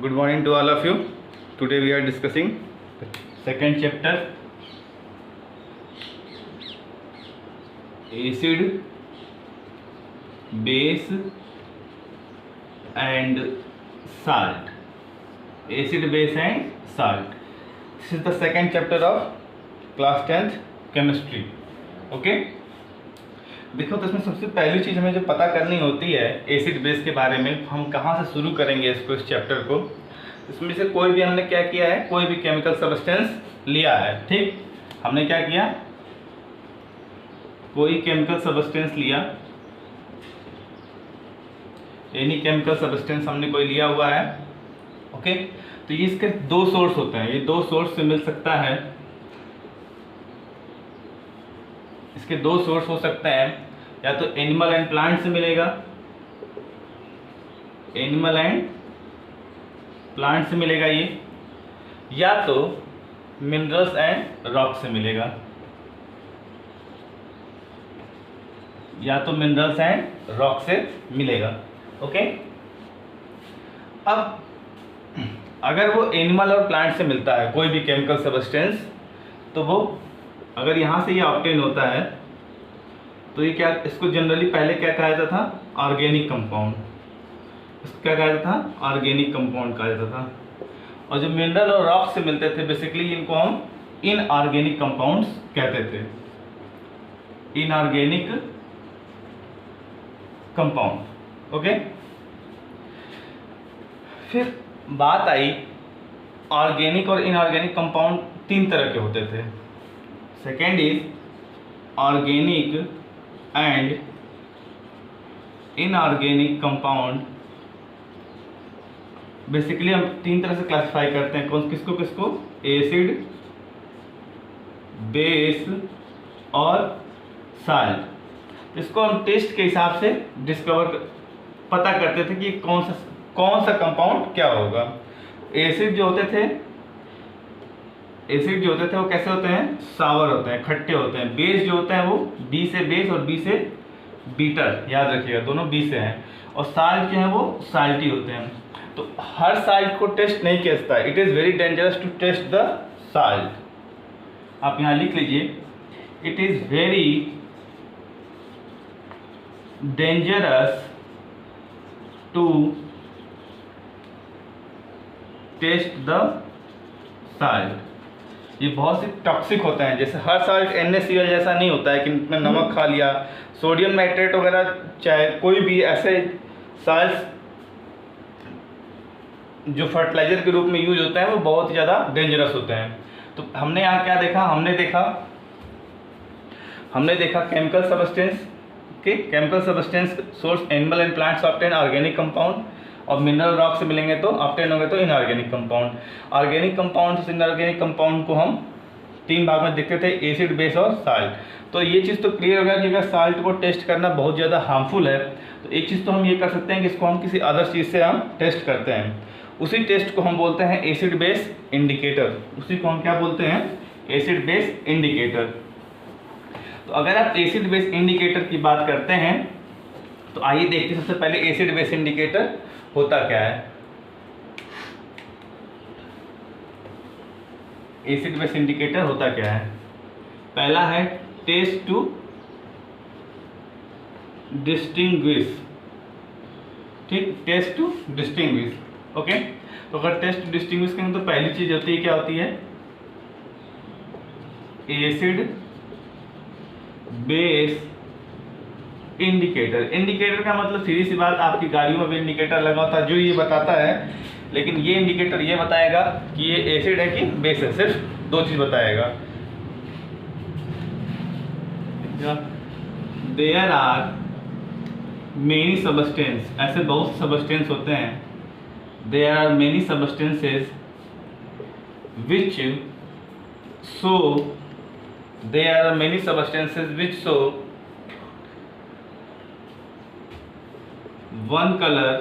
Good morning to all of you. Today we are discussing the second chapter, acid, base and salt. Acid, base and salt. This is the second chapter of class 10th chemistry. Okay. देखो, तो इसमें सबसे पहली चीज़ हमें जो पता करनी होती है एसिड बेस के बारे में, हम कहाँ से शुरू करेंगे इसको, इस चैप्टर को। इसमें से कोई भी हमने क्या किया है, कोई भी केमिकल सब्सटेंस लिया है, ठीक। हमने क्या किया, कोई केमिकल सब्सटेंस लिया, एनी केमिकल सब्सटेंस हमने कोई लिया हुआ है, ओके। तो ये इसके दो सोर्स होते हैं, ये दो सोर्स से मिल सकता है। इसके दो सोर्स हो सकते हैं, या तो एनिमल एंड प्लांट से मिलेगा, एनिमल एंड प्लांट से मिलेगा ये, या तो मिनरल्स एंड रॉक से मिलेगा, या तो मिनरल्स एंड रॉक से मिलेगा, ओके। अब अगर वो एनिमल और प्लांट से मिलता है कोई भी केमिकल सब्सटेंस, तो वो अगर यहाँ से ये ऑब्टेन होता है तो ये क्या, इसको जनरली पहले क्या कहा जाता था, ऑर्गेनिक कंपाउंड। इसको क्या कहा जाता था, ऑर्गेनिक कंपाउंड कहा जाता था। और जो मिनरल और रॉक से मिलते थे, बेसिकली इनको हम इनऑर्गेनिक कंपाउंड्स कहते थे, इनऑर्गेनिक कंपाउंड, ओके। फिर बात आई, ऑर्गेनिक और इनऑर्गेनिक कंपाउंड तीन तरह के होते थे। Second is organic and inorganic compound. Basically हम तीन तरह से क्लासिफाई करते हैं, कौन किसको किसको, एसिड, बेस और साल्ट। इसको हम टेस्ट के हिसाब से पता करते थे कि कौन सा कंपाउंड क्या होगा। एसिड जो होते थे वो कैसे होते हैं, सावर होते हैं, खट्टे होते हैं। बेस जो होते हैं वो बी से बेस और बी से बीटर, याद रखिएगा दोनों बी से हैं। और साल्ट जो है वो साल्टी होते हैं। तो हर साल्ट को टेस्ट नहीं किया जाता है, it is very dangerous to taste the salt. आप यहाँ लिख लीजिए, it is very dangerous to taste the salt. ये बहुत से टॉक्सिक होते हैं, जैसे हर साल्ट NaCl जैसा नहीं होता है कि इसमें नमक खा लिया, सोडियम नाइट्रेट वगैरह, चाहे कोई भी ऐसे साल्ट जो फर्टिलाइजर के रूप में यूज होते हैं, वो बहुत ही ज़्यादा डेंजरस होते हैं। तो हमने यहाँ क्या देखा, हमने देखा केमिकल सब्सटेंस के, chemical substance source animal and plants obtain organic compound, और मिनरल रॉक से मिलेंगे तो ऑब्टेन होंगे तो इनऑर्गेनिक कंपाउंड। ऑर्गेनिक कंपाउंड से इनऑर्गेनिक कंपाउंड को हम तीन भाग में देखते थे, एसिड, बेस और साल्ट। तो ये चीज़ तो क्लियर हो गया कि अगर साल्ट को टेस्ट करना बहुत ज़्यादा हार्मफुल है, तो एक चीज़ तो हम ये कर सकते हैं कि इसको हम किसी अदर चीज़ से हम टेस्ट करते हैं। उसी टेस्ट को हम बोलते हैं एसिड बेस इंडिकेटर। उसी को हम क्या बोलते हैं, एसिड बेस इंडिकेटर। तो अगर आप एसिड बेस इंडिकेटर की बात करते हैं, तो आइए देखते हैं सबसे पहले एसिड बेस इंडिकेटर होता क्या है। एसिड बेस इंडिकेटर होता क्या है, पहला है टेस्ट टू डिस्टिंग्विश, ठीक, टेस्ट टू डिस्टिंग्विश, ओके। तो अगर टेस्ट टू डिस्टिंग्विश करेंगे तो पहली चीज होती है, क्या होती है, एसिड बेस इंडिकेटर। इंडिकेटर का मतलब सीधी सी बात, आपकी गाड़ियों में भी इंडिकेटर लगा होता है जो ये बताता है, लेकिन ये इंडिकेटर ये बताएगा कि ये एसिड है कि बेस है, सिर्फ दो चीज बताएगा। देयर आर मेनी सब्सटेंस, ऐसे बहुत सब्सटेंस होते हैं, there are many substances which show, there are many substances which show one colour,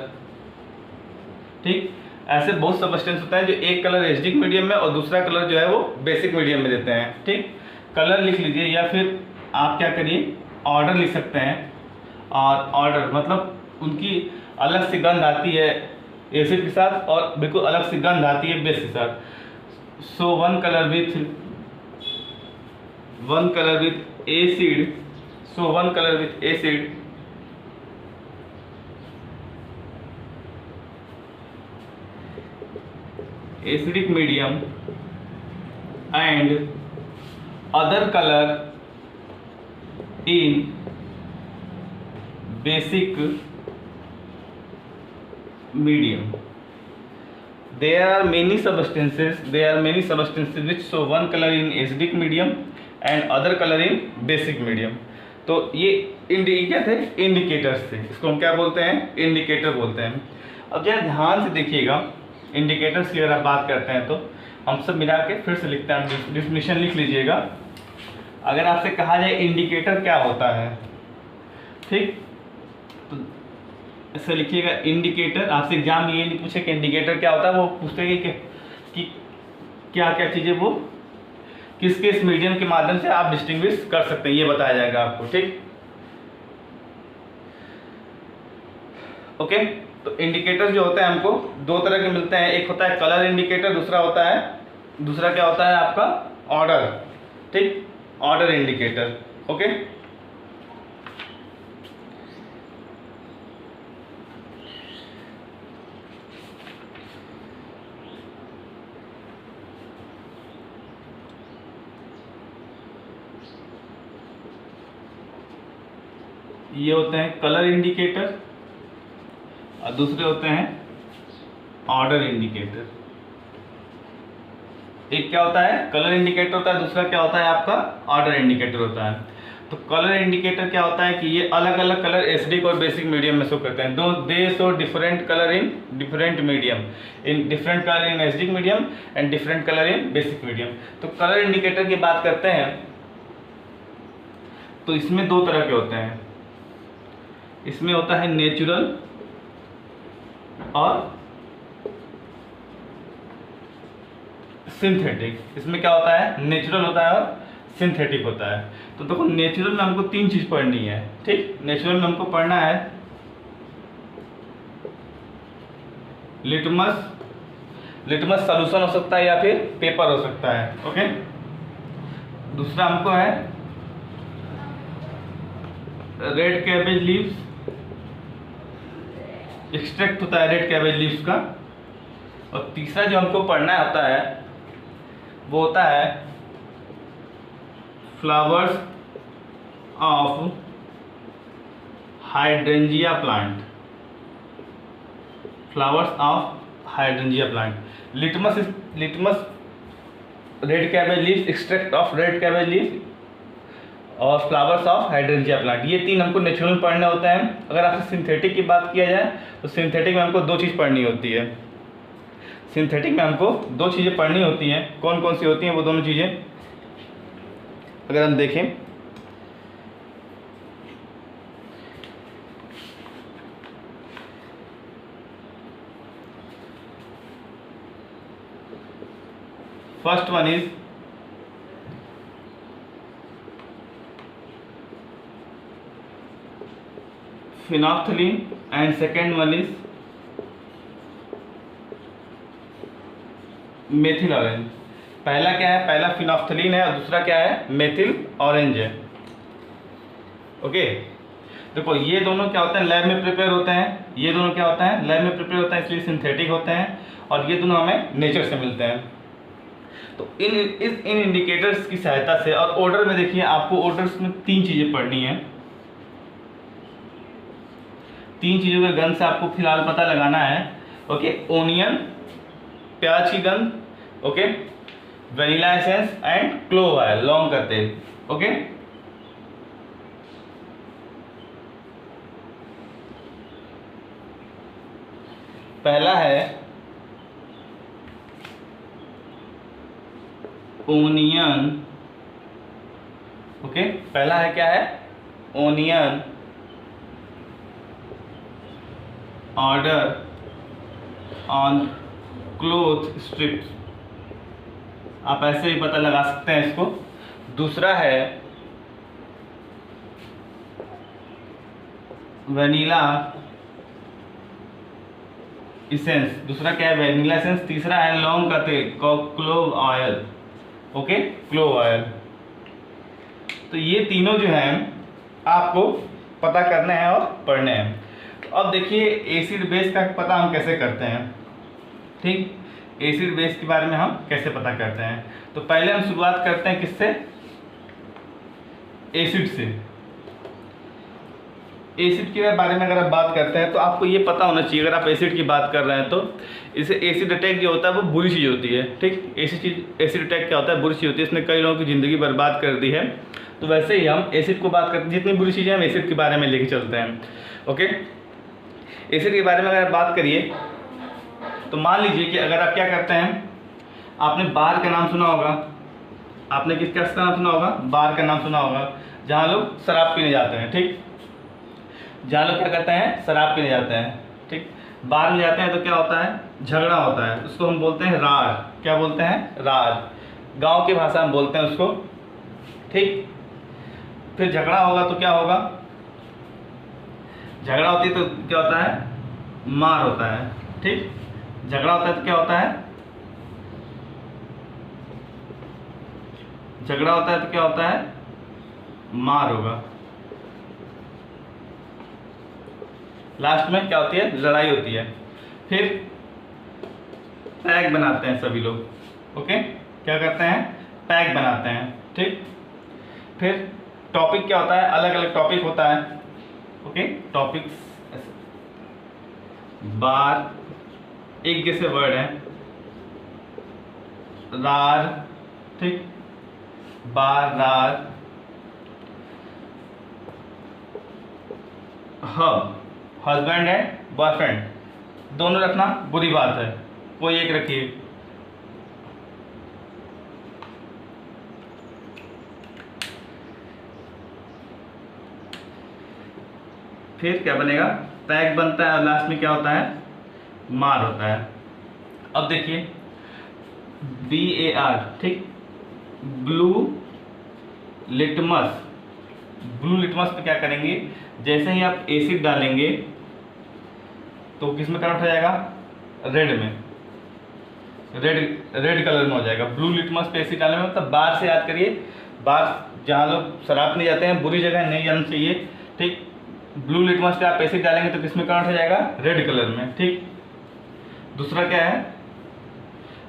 ठीक। ऐसे बहुत सब्सटेंस होता है जो एक कलर एसिडिक मीडियम में और दूसरा कलर जो है वो बेसिक मीडियम में देते हैं, ठीक। कलर लिख लीजिए, या फिर आप क्या करिए, ऑर्डर लिख सकते हैं। और ऑर्डर मतलब उनकी अलग सी गंध आती है, एसिड के साथ, और बिल्कुल अलग सी गंध आती है बेस के साथ। So one colour with acid, so one colour with acid acidic medium and other colour in basic medium. There are many substances which show one color in acidic medium and other color in basic medium. तो ये क्या थे? Indicators थे। इसको हम क्या बोलते हैं? इंडिकेटर बोलते हैं। अब जरा ध्यान से देखिएगा, इंडिकेटर्स की अगर आप बात करते हैं तो हम सब मिला के फिर से लिखते हैं, डिफिनीशन लिख लीजिएगा। अगर आपसे कहा जाए इंडिकेटर क्या होता है, ठीक, तो ऐसे लिखिएगा इंडिकेटर। आपसे एग्जाम में ये नहीं पूछे कि इंडिकेटर क्या होता है, वो पूछते हैं कि क्या क्या चीज़ें वो किस किस मीडियम के माध्यम से आप डिस्टिंग्विश कर सकते हैं, ये बताया जाएगा आपको, ठीक। ओके, तो इंडिकेटर जो होता है हमको दो तरह के मिलते हैं। एक होता है कलर इंडिकेटर, दूसरा क्या होता है आपका ऑर्डर, ठीक, ऑर्डर इंडिकेटर। ओके, ये होते हैं कलर इंडिकेटर और दूसरे होते हैं ऑर्डर इंडिकेटर। एक क्या होता है? कलर इंडिकेटर होता है, दूसरा क्या होता है आपका ऑर्डर इंडिकेटर होता है। तो कलर इंडिकेटर क्या होता है कि ये अलग अलग कलर एसिडिक और बेसिक मीडियम में शो करते हैं। दे show different colour in different medium, in different colour in acidic medium and different colour in basic medium. तो कलर इंडिकेटर की बात करते हैं तो इसमें दो तरह के होते हैं। इसमें होता है नेचुरल और सिंथेटिक। इसमें क्या होता है? नेचुरल होता है और सिंथेटिक होता है। तो देखो नेचुरल में हमको तीन चीज पढ़नी है, ठीक। नेचुरल में हमको पढ़ना है लिटमस सॉल्यूशन हो सकता है या फिर पेपर हो सकता है, ओके। दूसरा हमको है रेड कैबेज लीव्स, एक्सट्रैक्ट होता है रेड कैबेज लीव्स का। और तीसरा जो हमको पढ़ना होता है वो होता है flowers of hydrangea plant, flowers of hydrangea plant. Litmus red cabbage leaves, extract of red cabbage leaves और फ्लावर्स ऑफ हाइड्रेंजिया प्लांट। ये तीन हमको नेचुरल पढ़ने होते हैं। अगर आपसे सिंथेटिक की बात किया जाए तो सिंथेटिक में हमको दो चीज़ पढ़नी होती है। सिंथेटिक में हमको दो चीज़ें पढ़नी होती हैं। कौन कौन सी होती हैं वो दोनों चीज़ें? अगर हम देखें first one is phenolphthalein and second one is methyl orange. पहला क्या है? पहला फिनोप्थलीन है और दूसरा क्या है? मेथिल ऑरेंज है, ओके। देखो ये दोनों क्या होते हैं? लैब में प्रिपेयर होते हैं। ये दोनों क्या होता है? लैब में प्रिपेयर होता है, इसलिए सिंथेटिक होते हैं। और ये दोनों हमें नेचर से मिलते हैं। तो इन इंडिकेटर्स की सहायता से, और ऑर्डर में देखिए आपको ऑर्डर्स में तीन चीज़ें पढ़नी है। तीन चीज़ों के गंध से आपको फिलहाल पता लगाना है, ओके। ओनियन, प्याज की गंध, okay, vanilla essence and clove oil, लौंग का तेल, ओके। पहला है ओनियन, ओके। पहला है क्या है? Onion order on cloth strips, आप ऐसे ही पता लगा सकते हैं इसको। दूसरा है वनीला इसेंस, दूसरा क्या है वेनिला एसेंस, तीसरा है लौंग का तेल clove oil, okay clove oil. तो ये तीनों जो हैं आपको पता करने हैं और पढ़ने हैं। तो अब देखिए एसिड बेस का पता हम कैसे करते हैं, ठीक, एसिड बेस के बारे में हम कैसे पता करते हैं। तो पहले हम शुरुआत करते हैं किससे, एसिड से। एसिड के बारे में अगर आप बात करते हैं तो आपको ये पता होना चाहिए, अगर आप एसिड की बात कर रहे हैं तो इसे एसिड अटैक जो होता है वो बुरी चीज़ होती है, ठीक। एसिड अटैक क्या होता है, बुरी चीज़ होती है, इसने कई लोगों की ज़िंदगी बर्बाद कर दी है। तो वैसे ही हम एसिड को बात करते हैं, जितनी बुरी चीज़ें हम एसिड के बारे में लेके चलते हैं, ओके। एसिड के बारे में अगर बात करिए तो मान लीजिए कि अगर आप क्या करते हैं, आपने बार का नाम सुना होगा, आपने किसका नाम सुना होगा, बार का नाम सुना होगा, जहाँ लोग शराब पीने जाते हैं, ठीक, जहाँ लोग क्या करते हैं शराब पीने जाते हैं, ठीक। बार में जाते हैं तो क्या होता है, झगड़ा होता है, उसको हम बोलते हैं रार, क्या बोलते हैं, रार, गांव की भाषा में बोलते हैं उसको, ठीक। फिर झगड़ा होगा तो क्या होगा, झगड़ा होती है तो क्या होता है, मार होता है, ठीक। झगड़ा होता है तो क्या होता है, झगड़ा होता है तो क्या होता है, मार होगा। लास्ट में क्या होती है, लड़ाई होती है। फिर पैक बनाते हैं सभी लोग, ओके, क्या करते हैं, पैक बनाते हैं, ठीक। फिर टॉपिक क्या होता है, अलग अलग टॉपिक होता है, ओके, टॉपिक्स, बार एक जैसे वर्ड है, रार, ठीक, बार रार, हब हस्बैंड है बॉयफ्रेंड, दोनों रखना बुरी बात है, कोई एक रखिए। फिर क्या बनेगा, पैक बनता है और लास्ट में क्या होता है, मार होता है। अब देखिए BAR, ठीक, ब्लू लिटमस, ब्लू लिटमस पे क्या करेंगे, जैसे ही आप एसिड डालेंगे तो किस में कन्वर्ट हो जाएगा, रेड में, रेड कलर में हो जाएगा। ब्लू लिटमस पे एसिड डालने में मतलब बार से याद करिए, बार जहाँ लोग शराब नहीं जाते हैं, बुरी जगह नहीं जाना चाहिए, ठीक। ब्लू लिटमस पे आप एसिड डालेंगे तो किस में कन्वर्ट हो जाएगा, रेड कलर में, ठीक। दूसरा क्या है,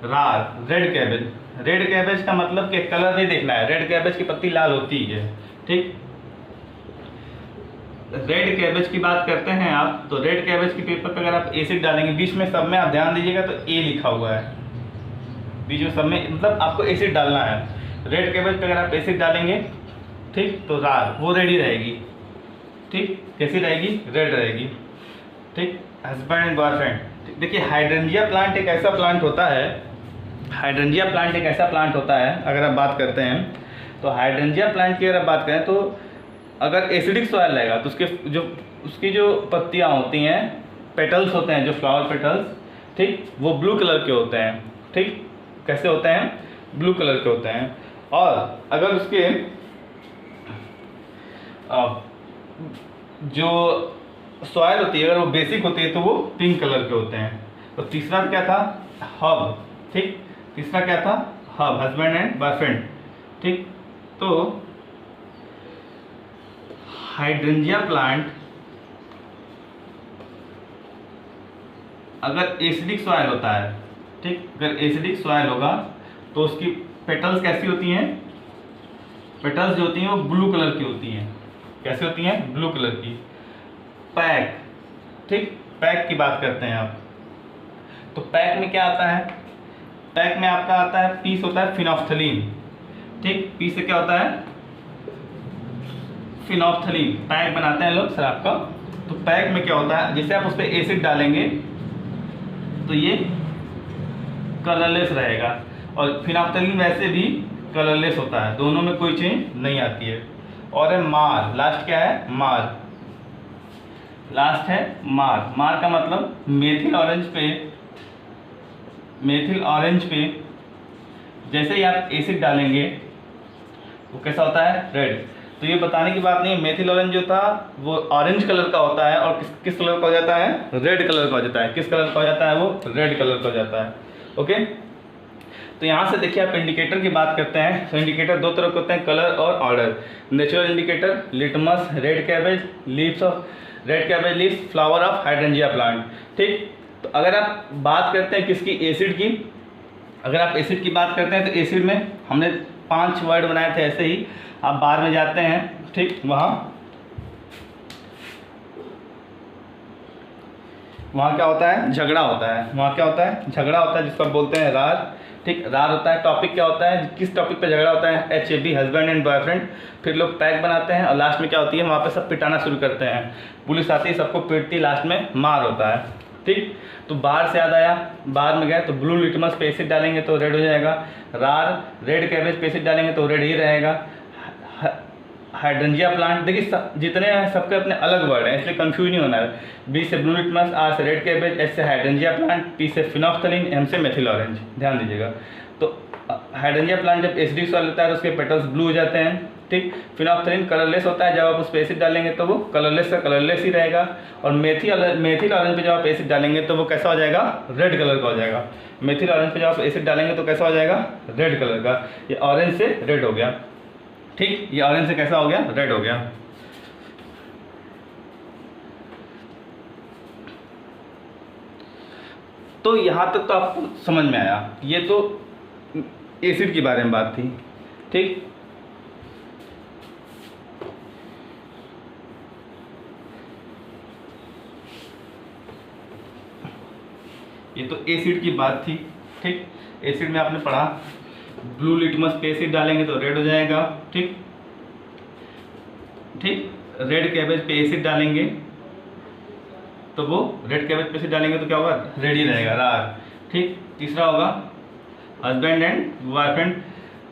रार, रेड कैबेज, रेड कैबेज का मतलब कि कलर नहीं देखना है, रेड कैबेज की पत्ती लाल होती है, ठीक। रेड कैबेज की बात करते हैं आप, तो रेड कैबेज के पेपर पे अगर आप एसिड डालेंगे, बीच में सब में आप ध्यान दीजिएगा तो ए लिखा हुआ है, बीच में सब में, मतलब आपको एसिड डालना है। रेड कैबेज पे अगर आप एसिड डालेंगे, ठीक, तो रार वो रेडी रहेगी, ठीक, कैसी रहेगी, रेड रहेगी, ठीक। हस्बैंड एंड बॉयफ्रेंड, देखिए हाइड्रेंजिया प्लांट एक ऐसा प्लांट होता है, हाइड्रेंजिया प्लांट एक ऐसा प्लांट होता है, अगर आप बात करते हैं तो हाइड्रेंजिया प्लांट की अगर आप बात करें तो अगर एसिडिक सॉइल रहेगा तो उसकी जो पत्तियाँ होती हैं, पेटल्स होते हैं, जो फ्लावर पेटल्स, ठीक, वो ब्लू कलर के होते हैं, ठीक, कैसे होते हैं, ब्लू कलर के होते हैं। और अगर उसके जो सॉइल होती है अगर वो बेसिक होती है तो वो पिंक कलर के होते हैं। तो तीसरा क्या था, हब, ठीक, तीसरा क्या था, हब, हस्बैंड एंड बॉयफ्रेंड, ठीक। तो हाइड्रेंजिया प्लांट अगर एसिडिक सॉइल होता है, ठीक, अगर एसिडिक सॉइल होगा तो उसकी पेटल्स कैसी होती हैं, पेटल्स जो होती हैं वो ब्लू कलर की होती हैं, कैसे होती हैं, ब्लू कलर की। पैक, ठीक, पैक की बात करते हैं आप, तो पैक में क्या आता है, पैक में आपका आता है, पीस होता है फिनोफ्थलीन, ठीक, पीस से क्या होता है, फिनोफ्थलीन, पैक बनाते हैं लोग शराब का। तो पैक में क्या होता है, जैसे आप उस पर एसिड डालेंगे तो ये कलरलेस रहेगा, और फिनोफ्थलीन वैसे भी कलरलेस होता है, दोनों में कोई चेंज नहीं आती है। और है मार, लास्ट क्या है, मार, लास्ट है मार, मार का मतलब मेथिल ऑरेंज पे, मेथिल ऑरेंज पे जैसे ही आप एसिड डालेंगे वो कैसा होता है, रेड। तो ये बताने की बात नहीं है, मेथिल ऑरेंज जो था वो ऑरेंज कलर का होता है और किस कलर का हो जाता है, रेड कलर का हो जाता है। किस कलर का हो जाता है, वो रेड कलर का हो जाता है। ओके, तो यहाँ से देखिए आप इंडिकेटर की बात करते हैं, तो इंडिकेटर दो तरह के होते हैं, कलर और order. Natural indicator, litmus, red cabbage leaves of red cabbage leaves, flower of hydrangea plant. ठीक, तो अगर आप बात करते हैं किसकी, एसिड की, अगर आप एसिड की बात करते हैं तो एसिड में हमने 5 वर्ड बनाए थे ऐसे ही, आप बाहर में जाते हैं, ठीक, वहाँ क्या होता है, झगड़ा होता है, वहाँ क्या होता है, झगड़ा होता है, जिसको बोलते हैं रार। ठीक, रार होता है, टॉपिक क्या होता है, किस टॉपिक पे झगड़ा होता है, HAB, हस्बैंड एंड बॉयफ्रेंड। फिर लोग पैक बनाते हैं और लास्ट में क्या होती है, वहाँ पे सब पिटाना शुरू करते हैं, पुलिस आती है, सबको पीटती, लास्ट में मार होता है। ठीक, तो बाहर से याद आया, बाहर में गए तो ब्लू लिटमस पे एसिड डालेंगे तो रेड हो जाएगा, रार रेड कैबेज पे एसिड डालेंगे तो रेड ही रहेगा। हाइड्रेंजिया प्लांट, देखिए जितने हैं सबके अपने अलग वर्ड हैं, इसलिए कंफ्यूज नहीं होना है। B से ब्लू लिटमस, R से रेड कैबेज, H से हाइड्रेंजिया प्लांट, P से फिनोफ्थलीन, M से मेथिल ऑरेंज, ध्यान दीजिएगा। तो हाइड्रेंजिया प्लांट जब एसिडिक सॉइल होता है तो उसके पेटल्स ब्लू हो जाते हैं। ठीक, फिनोफ्थलीन कलरलेस होता है, जब आप उस पर एसिड डालेंगे तो वो कलरलेस का कलरलेस ही रहेगा। और मेथिल ऑरेंज पे जब आप एसिड डालेंगे तो वो कैसा हो जाएगा, रेड कलर का हो जाएगा। मेथिल ऑरेंज पे जब आप एसिड डालेंगे तो कैसा हो जाएगा, रेड कलर का। ये ऑरेंज से रेड हो गया। ठीक, ये ऑरेंज से कैसा हो गया, रेड हो गया। तो यहां तक तो आपको समझ में आया, ये तो एसिड के बारे में बात थी। ठीक, ये तो एसिड की बात थी। ठीक, एसिड में आपने पढ़ा ब्लू लिटमस पे एसिड डालेंगे तो रेड हो जाएगा। ठीक, ठीक, रेड कैबेज पे एसिड डालेंगे तो वो रेड कैबेज पे एसिड डालेंगे तो क्या होगा, रेड ही रहेगा, रार। ठीक, तीसरा होगा husband and boyfriend.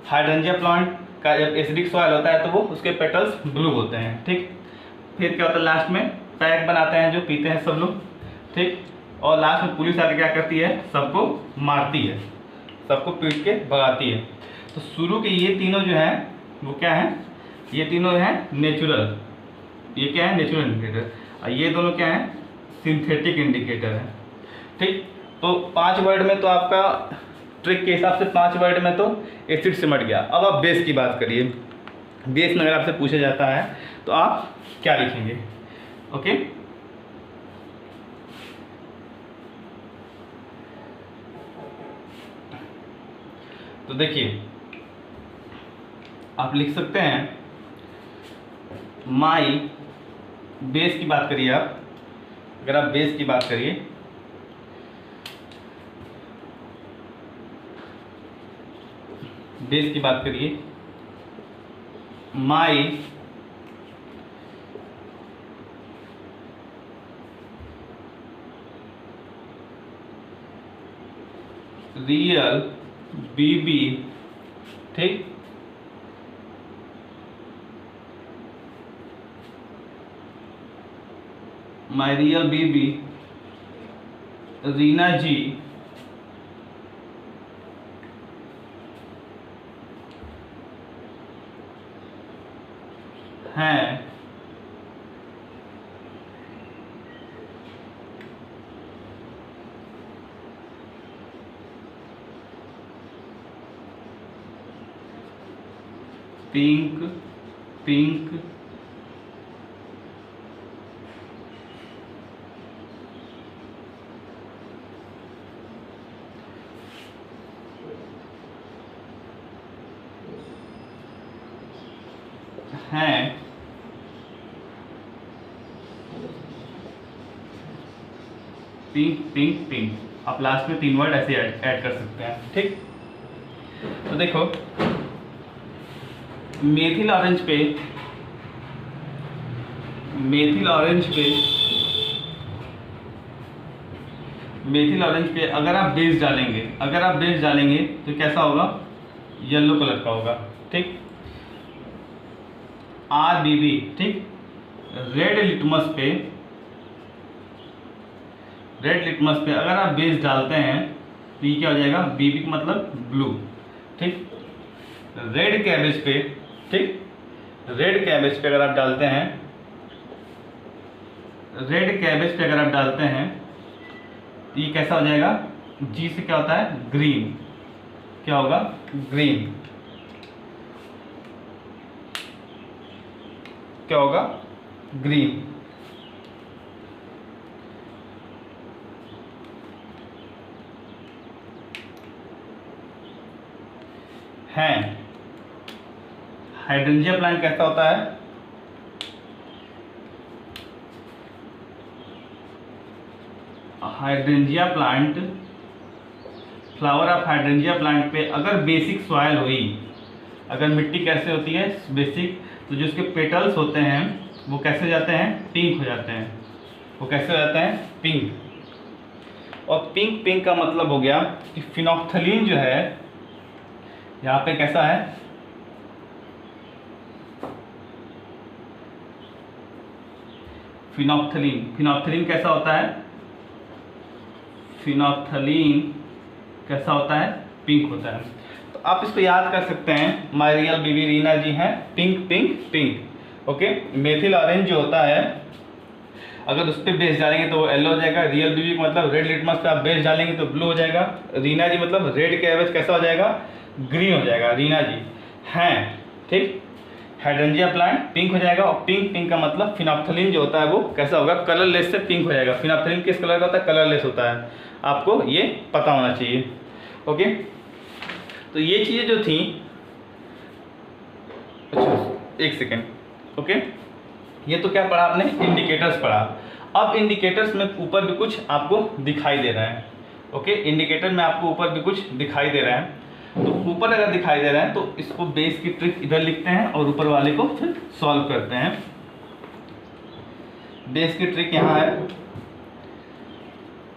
Hydrangea plant का जब एसिडिक सॉइल होता है तो वो उसके पेटल्स ब्लू होते हैं। ठीक, फिर क्या होता है, लास्ट में पैक बनाते हैं जो पीते हैं सब लोग। ठीक, और लास्ट में पुलिस आके क्या करती है, सबको मारती है, सबको पीट के भगाती है। तो शुरू के ये तीनों जो हैं वो क्या है, ये तीनों हैं नेचुरल, ये क्या है, नेचुरल इंडिकेटर, और ये दोनों क्या है, सिंथेटिक इंडिकेटर है। ठीक, तो 5 वर्ड में तो आपका ट्रिक के हिसाब से 5 वर्ड में तो एसिड सिमट गया। अब आप बेस की बात करिए, बेस में अगर आपसे पूछा जाता है तो आप क्या लिखेंगे। ओके, तो देखिए आप लिख सकते हैं माई, बेस की बात करिए आप, अगर आप बेस की बात करिए, बेस की बात करिए, माई रियल BB, ठीक, my real BB Reena ji हैं पिंक पिंक हैं पिंक पिंक पिंक। आप लास्ट में 3 वर्ड ऐसे ऐड कर सकते हैं। ठीक, तो देखो मेथिल ऑरेंज पे, मेथिल ऑरेंज पे, मेथिल ऑरेंज पे अगर आप बेस डालेंगे, अगर आप बेस डालेंगे तो कैसा होगा, येलो कलर का होगा। ठीक, RBB, ठीक, रेड लिटमस पे, रेड लिटमस पे अगर आप बेस डालते हैं तो ये क्या हो जाएगा, BB का मतलब ब्लू। ठीक, रेड कैबेज पे, ठीक, रेड कैबेज पे अगर आप डालते हैं, रेड कैबेज पे अगर आप डालते हैं तो ये कैसा हो जाएगा, जी से क्या होता है, ग्रीन, क्या होगा, ग्रीन, क्या होगा, ग्रीन। है हाइड्रेंजिया प्लांट कैसा होता है, hydrangea plant, flower of hydrangea plant पे अगर बेसिक सॉइल हुई, अगर मिट्टी कैसे होती है बेसिक, तो जो उसके पेटल्स होते हैं वो कैसे हो जाते हैं, पिंक हो जाते हैं, वो कैसे हो जाते हैं, पिंक। और पिंक पिंक का मतलब हो गया कि फिनोक्थलीन जो है यहाँ पे कैसा है, फिनोक्थलीन, फिनोक्थलीन कैसा होता है, फिनोक्थलीन कैसा होता है, पिंक होता है। तो आप इसको याद कर सकते हैं, my real baby Reena ji हैं, pink pink pink. Okay, methyl orange जो होता है अगर उस पर बेस डालेंगे तो वो येलो हो जाएगा, रियल बेबी का मतलब रेड लिटमस पे आप बेस डालेंगे तो ब्लू हो जाएगा, रीना जी मतलब रेड कैबेज कैसा हो जाएगा, ग्रीन हो जाएगा, रीना जी हैं, ठीक। हाइड्रेंजिया प्लांट पिंक हो जाएगा, और पिंक पिंक का मतलब फिनोक्थलीन जो होता है वो कैसा होगा, कलरलेस से पिंक हो जाएगा। फिनोक्थलीन किस कलर का होता है, कलरलेस होता है, आपको ये पता होना चाहिए। ओके, तो ये चीज़ें जो थी, अच्छा एक सेकेंड, ओके, ये तो क्या पढ़ा आपने, इंडिकेटर्स पढ़ा। अब इंडिकेटर्स में ऊपर भी कुछ आपको दिखाई दे रहा है। ओके, इंडिकेटर में आपको ऊपर भी कुछ दिखाई दे रहा है, तो ऊपर अगर दिखाई दे रहा है तो इसको बेस की ट्रिक इधर लिखते हैं और ऊपर वाले को फिर सॉल्व करते हैं। बेस की ट्रिक यहाँ है,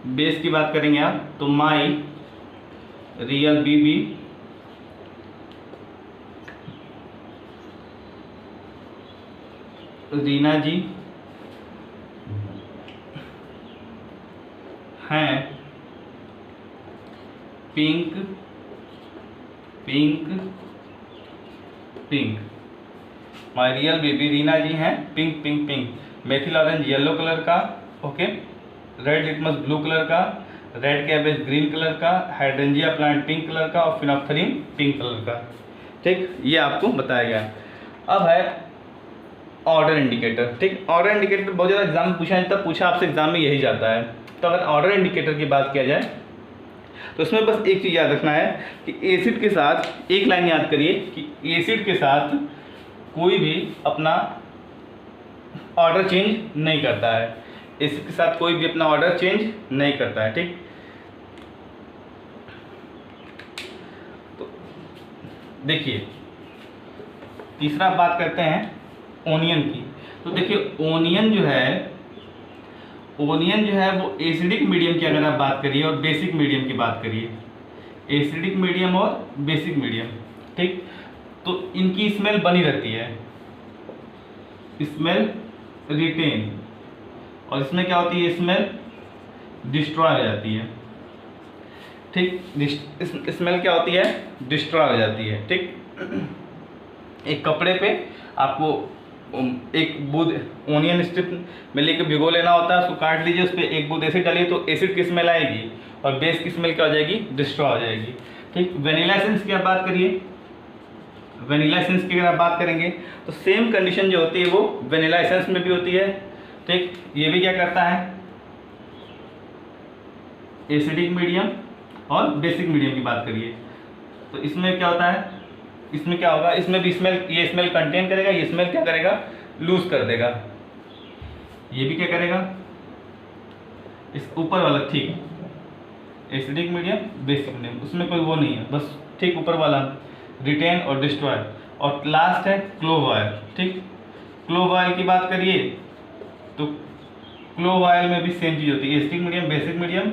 बेस की बात करेंगे आप तो माई रियल बीबी रीना जी हैं pink pink pink, my real baby Reena ji हैं pink pink pink, methyl orange yellow colour का, okay, red litmus blue colour का, रेड कैबेज ग्रीन कलर का, हाइड्रेंजिया प्लांट पिंक कलर का और फिनोक्थलीन पिंक कलर का, ठीक, ये आपको बताया गया। अब है ऑर्डर इंडिकेटर, ठीक। ऑर्डर इंडिकेटर बहुत ज़्यादा एग्जाम में पूछा जाता है, पूछा आपसे एग्जाम में यही जाता है। तो अगर ऑर्डर इंडिकेटर की बात किया जाए तो उसमें बस एक चीज़ याद रखना है कि एसिड के साथ, एक लाइन याद करिए कि एसिड के साथ कोई भी अपना ऑर्डर चेंज नहीं करता है, एसिड के साथ कोई भी अपना ऑर्डर चेंज नहीं करता है, ठीक। तो देखिए, तीसरा बात करते हैं ओनियन की। तो देखिए ओनियन जो है वो एसिडिक मीडियम की अगर आप बात करिए और बेसिक मीडियम की बात करिए, एसिडिक मीडियम और बेसिक मीडियम, ठीक, तो इनकी स्मेल बनी रहती है, स्मेल रिटेन, और इसमें क्या होती है, स्मेल डिस्ट्रॉय हो जाती है, ठीक। स्मेल क्या होती है, डिस्ट्रॉय हो जाती है, ठीक। एक कपड़े पे आपको एक बूंद ओनियन स्ट्रिप में लेकर भिगो लेना होता है, उसको काट लीजिए, उस पर एक बूंद एसिड डालिए तो एसिड की स्मेल आएगी और बेस की स्मेल क्या हो जाएगी, डिस्ट्रॉय हो जाएगी, ठीक। वेनिला एसेंस की आप बात करिए, वेनिला एसेंस की अगर आप बात करेंगे तो सेम कंडीशन जो होती है वो वेनिला एसेंस में भी होती है, ठीक। ये भी क्या करता है, एसिडिक मीडियम और बेसिक मीडियम की बात करिए तो इसमें क्या होता है, इसमें क्या होगा, इसमें भी स्मेल, ये स्मेल कंटेन करेगा, ये स्मेल क्या करेगा, लूज कर देगा, ये भी क्या करेगा, इस ऊपर वाला, ठीक, एसिडिक मीडियम बेसिक मीडियम, उसमें कोई वो नहीं है, बस ठीक ऊपर वाला रिटेन और डिस्ट्रॉय। और लास्ट है क्लोव ऑयल, ठीक। क्लोव ऑयल की बात करिए तो क्लोव ऑयल में भी सेम चीज़ होती है, एसिडिक मीडियम बेसिक मीडियम,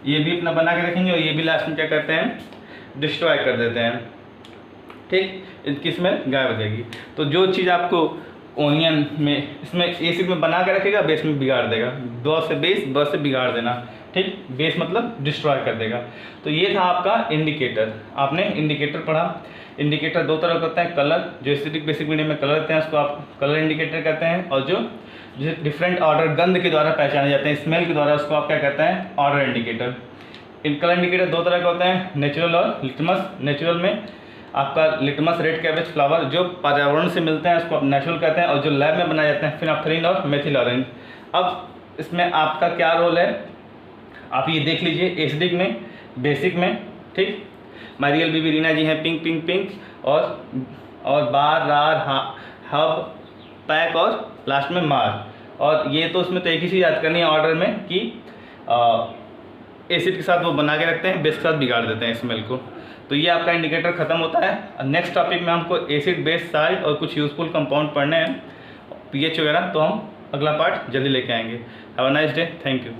ये भी अपना बना के रखेंगे और ये भी लास्ट में क्या करते हैं, डिस्ट्रॉय कर देते हैं, ठीक, इनकी स्मेल गायब हो जाएगी। तो जो चीज़ आपको ओनियन में, इसमें एसिड में बना के रखेगा, बेस में बिगाड़ देगा, बस से बेस, बस से बिगाड़ देना, ठीक, बेस मतलब डिस्ट्रॉय कर देगा। तो ये था आपका इंडिकेटर, आपने इंडिकेटर पढ़ा। इंडिकेटर दो तरह के होते हैं, कलर जो एसिडिक बेसिक मीडियम में कलर होते हैं उसको आप कलर इंडिकेटर कहते हैं, और जो डिफरेंट ऑर्डर गंध के द्वारा पहचाने जाते हैं, स्मेल के द्वारा, उसको आप क्या कहते हैं, order indicator. In colour indicator दो तरह के होते हैं, नेचुरल और लिटमस। नेचुरल में आपका लिटमस रेड कैबेज फ्लावर जो पर्यावरण से मिलते हैं उसको नेचुरल कहते हैं, और जो लैब में बनाए जाते हैं फिनाफ्थलीन और मेथिल ऑरेंज। अब इसमें आपका क्या रोल है आप ये देख लीजिए, एसिडिक में, बेसिक में, ठीक, मारियल बीबी रीना जी हैं पिंक पिंक पिंक, और बार रार हब पैक और लास्ट में मार। और ये तो उसमें तो एक ही चीज़ याद करनी है ऑर्डर में कि एसिड के साथ वो बना के रखते हैं, बेस के साथ बिगाड़ देते हैं स्मेल को। तो ये आपका इंडिकेटर खत्म होता है। नेक्स्ट टॉपिक में हमको एसिड बेस साल्ट और कुछ यूजफुल कंपाउंड पढ़ने हैं, पीएच वगैरह, तो हम अगला पार्ट जल्दी लेके आएंगे। Have a nice day, thank you.